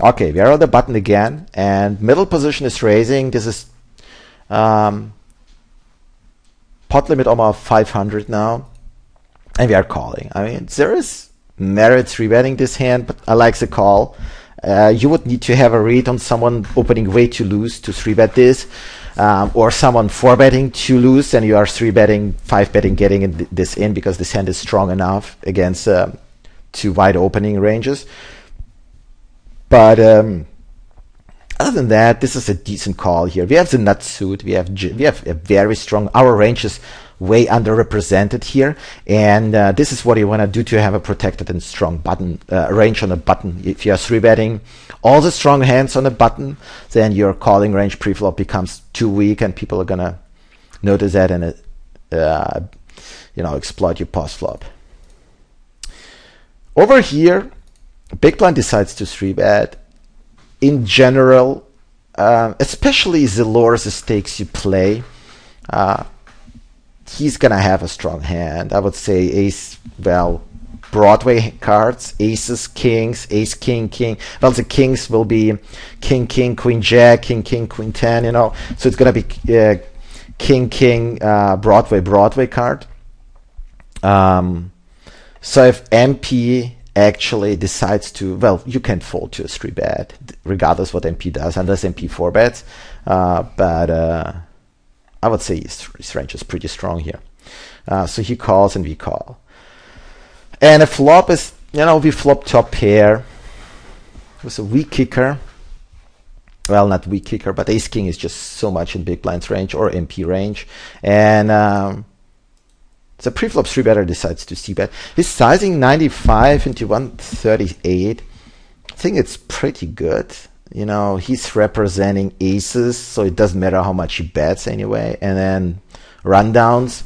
Okay, we are on the button again, and middle position is raising. This is pot limit Omaha 500 now, and we are calling. I mean, there is merit rebetting this hand, but I like the call. You would need to have a read on someone opening way too loose to 3-bet this, or someone 4-betting too loose, and you are 3-betting, 5-betting, getting this in because this hand is strong enough against two wide opening ranges. But other than that, this is a decent call here. We have the nut suit. We have a very strong. Our range is way underrepresented here, and this is what you want to do to have a protected and strong button range on a button. If you are 3-betting all the strong hands on a button, then your calling range preflop becomes too weak, and people are gonna notice that and exploit your postflop. Over here, big blind decides to 3-bet. In general, especially the lower the stakes you play, he's gonna have a strong hand. I would say ace, well, Broadway cards, aces, kings, ace, king, king. Well, the kings will be king, king, queen, jack, king, king, queen, 10, So it's gonna be king, king, Broadway card. So if MP actually decides to, well, you can fold to a 3-bet regardless what MP does, unless MP 4-bets. But I would say his range is pretty strong here. So he calls and we call. And a flop is, we flop top pair with a weak kicker. Well, not weak kicker, but ace king is just so much in big blind's range or MP range. And the preflop 3-better decides to c-bet. His sizing 95 into 138. I think it's pretty good. He's representing aces, so it doesn't matter how much he bets anyway. And then rundowns,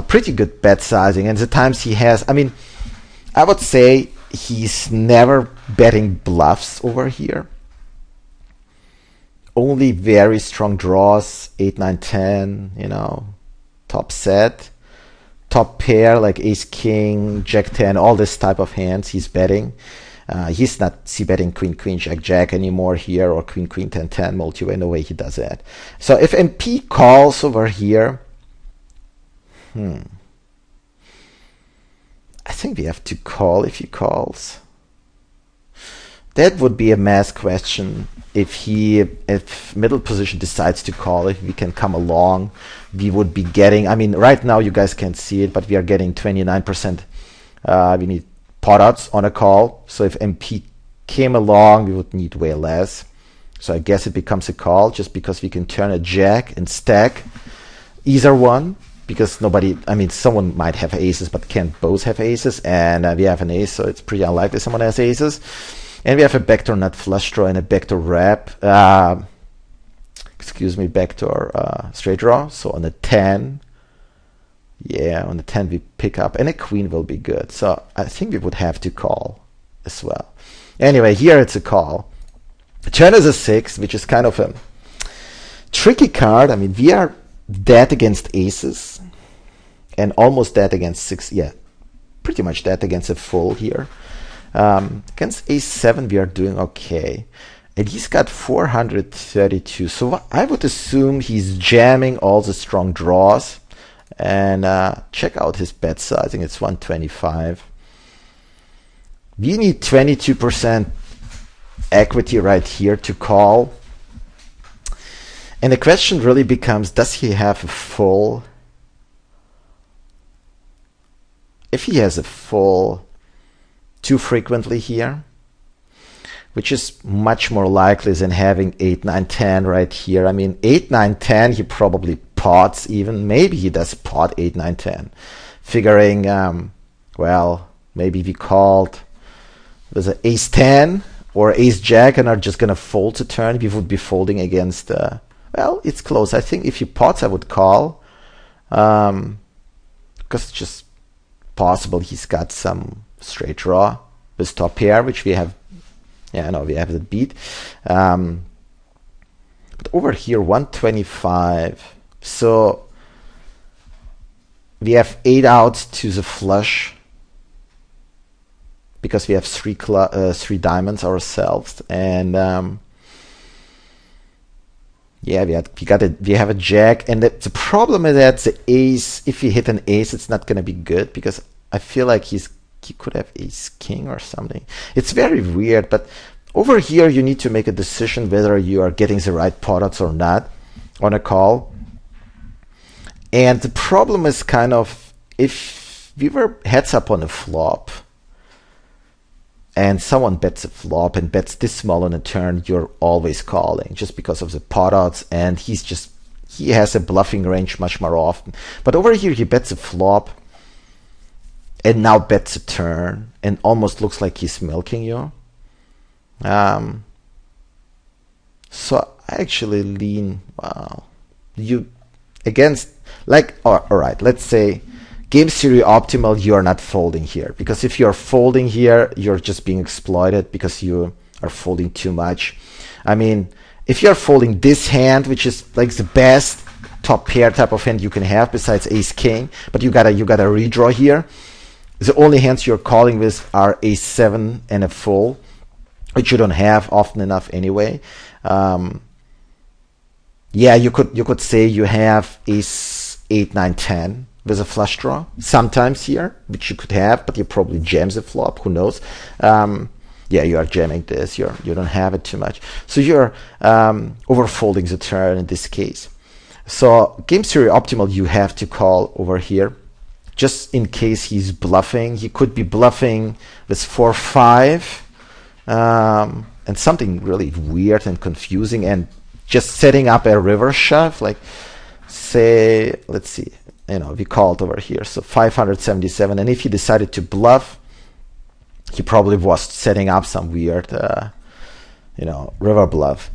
pretty good bet sizing. And the times he has, I would say he's never betting bluffs over here. Only very strong draws, 8, 9, 10, top set. Top pair like ace king, jack 10, all this type of hands he's betting. He's not c-betting queen, queen, jack, jack anymore here, or queen, queen, 10, 10 multi-way. No way he does that. So if MP calls over here, I think we have to call if he calls. That would be a mass question. If middle position decides to call, if we can come along, we would be getting, right now you guys can't see it, but we are getting 29%. We need pot odds on a call. So if MP came along, we would need way less. So I guess it becomes a call just because we can turn a jack and stack either one, because someone might have aces, but can't both have aces, and we have an ace, so it's pretty unlikely someone has aces. And we have a backdoor nut flush draw and a backdoor wrap. Backdoor straight draw. So on the 10, on the 10 we pick up, and a queen will be good. So I think we would have to call as well. Anyway, here it's a call. Turn is a 6, which is kind of a tricky card. We are dead against aces and almost dead against 6. Yeah, pretty much dead against a full here. Against ace7 we are doing okay, and he's got 432, so I would assume he's jamming all the strong draws. And check out his bet sizing, it's 125. We need 22% equity right here to call, and the question really becomes, does he have a full? If he has a full too frequently here, which is much more likely than having 8, 9, 10 right here. 8, 9, 10 he probably pots even. Maybe he does pot 8, 9, 10. Figuring, well, maybe we called with an ace 10 or ace jack and are just going to fold the turn. We would be folding against, well, it's close. I think if he pots I would call, because it's just possible he's got some straight draw with top pair, which we have. We have the beat. But over here 125, so we have 8 outs to the flush because we have three diamonds ourselves, and yeah, we have a jack, and the problem is that the ace, if we hit an ace, it's not gonna be good, because I feel like he could have ace king or something. It's very weird, but over here you need to make a decision whether you are getting the right pot odds or not on a call. And the problem is kind of, if we were heads up on a flop and someone bets a flop and bets this small on a turn, you're always calling just because of the pot odds, and he has a bluffing range much more often. But over here he bets a flop and now bets a turn and almost looks like he's milking you. So I actually lean, wow, you against, like, all right, let's say game theory optimal, you are not folding here, because if you're folding here, you're just being exploited because you are folding too much. I mean, if you're folding this hand, which is like the best top pair type of hand you can have besides ace king, but you gotta redraw here. The only hands you're calling with are ace 7 and a full, which you don't have often enough anyway. Yeah, you could say you have ace 8, 9, 10 with a flush draw sometimes here, which you could have, but you probably jam the flop. Who knows? Yeah, you are jamming this. You don't have it too much, so you're overfolding the turn in this case. So game theory optimal, you have to call over here, just in case he's bluffing. He could be bluffing with 4-5. And something really weird and confusing, and just setting up a river shove, like, say, let's see, we called over here, so 577, and if he decided to bluff, he probably was setting up some weird river bluff.